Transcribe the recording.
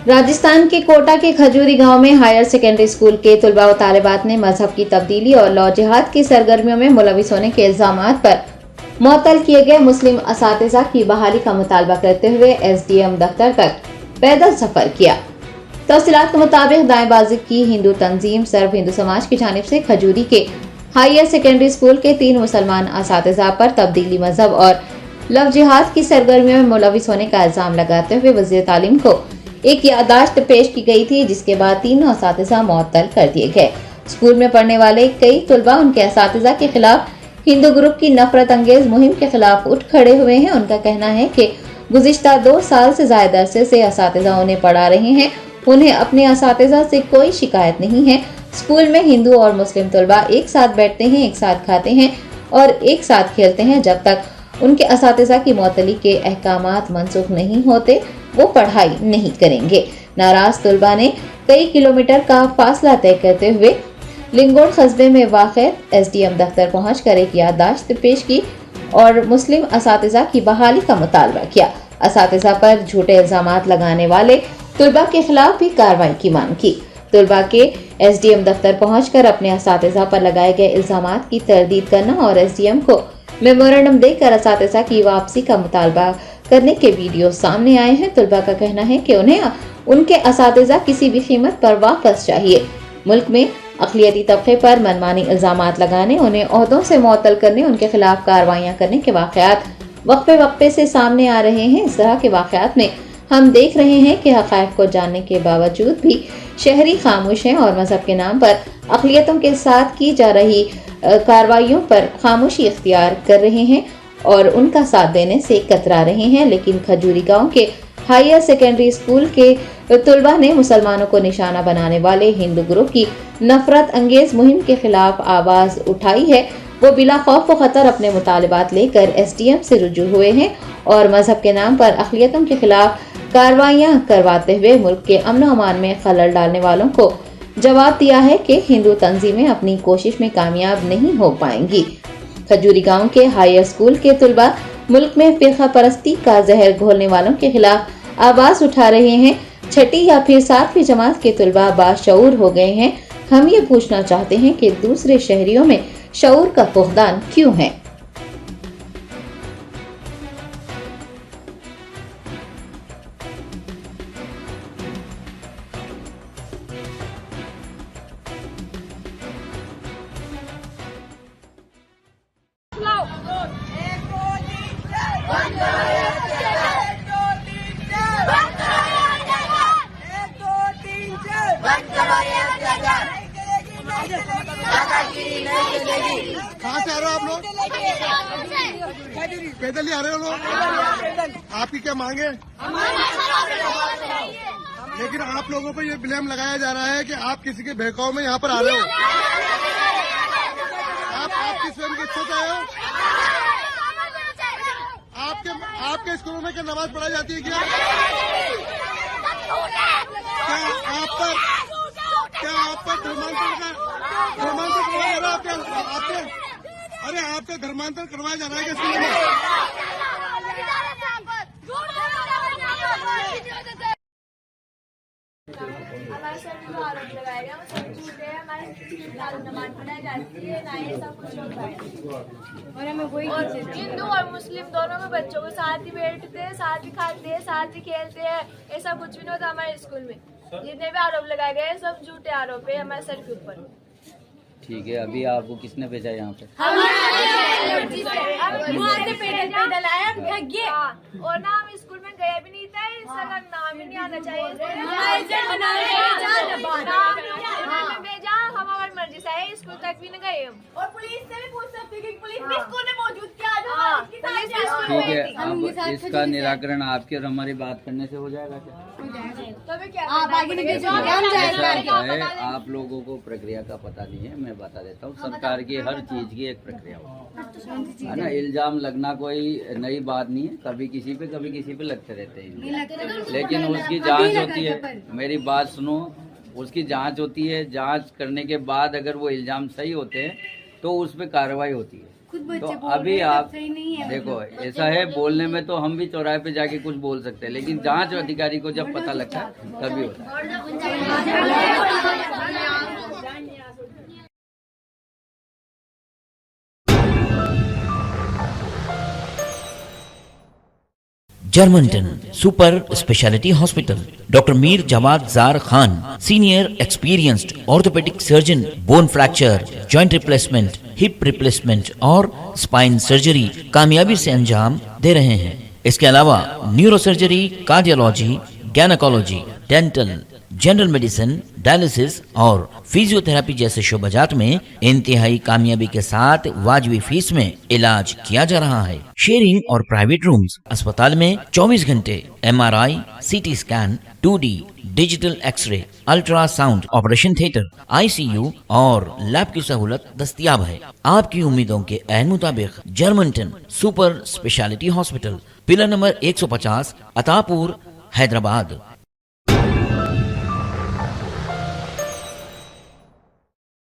राजस्थान के कोटा के खजूरी गांव में हायर सेकेंडरी स्कूल के तुलबा व तालिबात ने मजहब की तब्दीली और लौ जिहाद की सरगर्मियों में मुलविस होने के इल्जामात पर मुअत्तल किए गए मुस्लिम असातिज़ा की बहाली का मुतालबा करते हुए SDM दफ्तर तक पैदल सफर किया। तफसीलात के मुताबिक दाएं बाज़ू की हिंदू तंजीम सर्व हिंदू समाज की जानिब से खजूरी के हायर सेकेंडरी स्कूल के 3 मुसलमान असातिज़ा पर तब्दीली मजहब और लव जिहाद की सरगर्मियों में मुलविस होने का इल्जाम लगाते हुए वज़ीर तालीम को एक याददाश्त पेश की गई थी, जिसके बाद तीनों असातिज़ा मुअत्तल कर दिए गए। स्कूल में पढ़ने वाले कई तुलबा उनके असातिज़ा के खिलाफ हिंदू ग्रुप की नफरत अंगेज मुहिम के खिलाफ उठ खड़े हुए हैं। उनका कहना है कि गुज़िश्ता 2 साल से ज्यादा अरसे से असातिज़ा उन्हें पढ़ा रहे हैं, उन्हें अपने असातिज़ा से कोई शिकायत नहीं है। स्कूल में हिंदू और मुस्लिम तुलबा एक साथ बैठते हैं, एक साथ खाते हैं और एक साथ खेलते हैं। जब तक उनके असातिज़ा की मुअत्तली के अहकामात मनसूख नहीं होते, वो पढ़ाई नहीं करेंगे। नाराज तुलबा ने कई किलोमीटर का फासला तय करते हुए लिंगोट कस्बे में वाक़े SDM दफ्तर पहुंचकर एक याददाश्त पेश की और मुस्लिम असातिज़ा की बहाली का मुतालबा किया। असातिज़ा पर झूठे इल्जामात लगाने वाले तुलबा के खिलाफ भी कार्रवाई की मांग की। तुलबा के SDM दफ्तर पहुंचकर अपने असातिज़ा पर लगाए गए इल्जामात की तरदीद करना और SDM को मेमोरेंडम देकर असातिज़ा की वापसी का मुतालबा करने के वीडियो सामने आए हैं। तुलबा का कहना है कि उन्हें उनके असातिज़ा किसी भी कीमत पर वापस चाहिए। मुल्क में अक़लियती तबके पर मनमानी इल्जामात लगाने, उन्हें ओहदों से मुअत्तल करने, उनके खिलाफ कार्रवाइयाँ करने के वाक़यात वक्फे वक्फे से सामने आ रहे हैं। इस तरह के वाक़यात में हम देख रहे हैं कि हक़ाइक़ को जानने के बावजूद भी शहरी खामोश हैं और मजहब के नाम पर अक़लियतों के साथ की जा रही कार्रवाइयों पर खामोशी इख्तियार कर रहे हैं और उनका साथ देने से कतरा रहे हैं। लेकिन खजूरी गांव के हायर सेकेंडरी स्कूल के तुलबा ने मुसलमानों को निशाना बनाने वाले हिंदू ग्रुप की नफरत अंगेज मुहिम के खिलाफ आवाज उठाई है। वो बिला खौफ व खतर अपने मुतालिबात लेकर SDM से रुजू हुए हैं और मजहब के नाम पर अक़लियतों के खिलाफ कार्रवाइयाँ करवाते हुए मुल्क के अमन व अमान में खलल डालने वालों को जवाब दिया है कि हिंदू तंजीमें अपनी कोशिश में कामयाब नहीं हो पाएंगी। खजूरी गांव के हायर स्कूल के तुलबा मुल्क में फिरका परस्ती का जहर घोलने वालों के खिलाफ आवाज उठा रहे हैं। 6ठी या फिर 7वीं जमात के तुलबा बाशऊर हो गए हैं। हम ये पूछना चाहते हैं कि दूसरे शहरियों में शऊर का फुक़दान क्यों है। कहाँ से आ रहे हो आप लोग? पैदल ही आ रहे हो लोग? आपकी क्या मांगे? लेकिन आप लोगों पर ये ब्लेम लगाया जा रहा है कि आप किसी के बहकाव में यहाँ पर आ रहे हो। आप किस स्वयं की इच्छा से आए हो? आपके स्कूलों में क्या नमाज पढ़ाई जाती है क्या? क्या आप पर धर्मांतरण करवाया जा रहा है? अरे आपका धर्मांतरण करवाया जा रहा है क्या स्कूल में? हमारे सर भी आरोप लगाया गया, वो सब झूठे हैं। हमारे नमाज पढ़ाई जाती है, ना ये सब कुछ होता है। और हमें वही हिंदू और मुस्लिम दोनों में बच्चों को साथ ही बैठते हैं, साथ ही खाते हैं, साथ ही खेलते हैं। ऐसा कुछ भी नहीं होता हमारे स्कूल में। जितने भी आरोप लगाए गए सब झूठे आरोप है हमारे सर के ऊपर। ठीक है, अभी आपको किसने भेजा यहाँ पे? और ना हम स्कूल में गए भी नहीं थे, इसका नाम ही नहीं आना चाहिए। भेजा हम हमारी मर्जी से आए, स्कूल तक भी नहीं गए हम। और पुलिस से भी पूछ सकते कि पुलिस भी स्कूल में मौजूद क्या? ठीक है, अब इसका निराकरण आपके और हमारी बात करने से हो जाएगा क्या? आप लोगों को प्रक्रिया का पता नहीं है, मैं बता देता हूँ। सरकार की हर चीज की एक प्रक्रिया होती है ना। इल्जाम लगना कोई नई बात नहीं है, कभी किसी पे कभी किसी पे लगते रहते हैं, लेकिन उसकी जांच होती है। मेरी बात सुनो, उसकी जांच होती है। जांच करने के बाद अगर वो इल्जाम सही होते हैं तो उस पर कार्रवाई होती है। तो अभी आप देखो ऐसा है, बोलने में तो हम भी चौराहे पे जाके कुछ बोल सकते हैं, लेकिन जांच अधिकारी को जब पता लगता है तभी होता है। Germanten super speciality hospital, doctor Mir Jawad Jar Khan, senior experienced orthopaedic surgeon, bone fracture, joint replacement, hip replacement और स्पाइन सर्जरी कामयाबी से अंजाम दे रहे हैं। इसके अलावा neuro surgery, cardiology, gynaecology, dental, general medicine, dialysis और फिजियोथेरेपी जैसे शोबाजात में इंतहाई कामयाबी के साथ वाजबी फीस में इलाज किया जा रहा है। शेयरिंग और प्राइवेट रूम्स, अस्पताल में 24 घंटे MRI, CT scan, 2D digital x-ray, ultrasound, operation theatre, ICU और लैब की सहूलत दस्तयाब है। आपकी उम्मीदों के ऐन मुताबिक Germanten super speciality hospital, pillar number 150, Attapur, Hyderabad.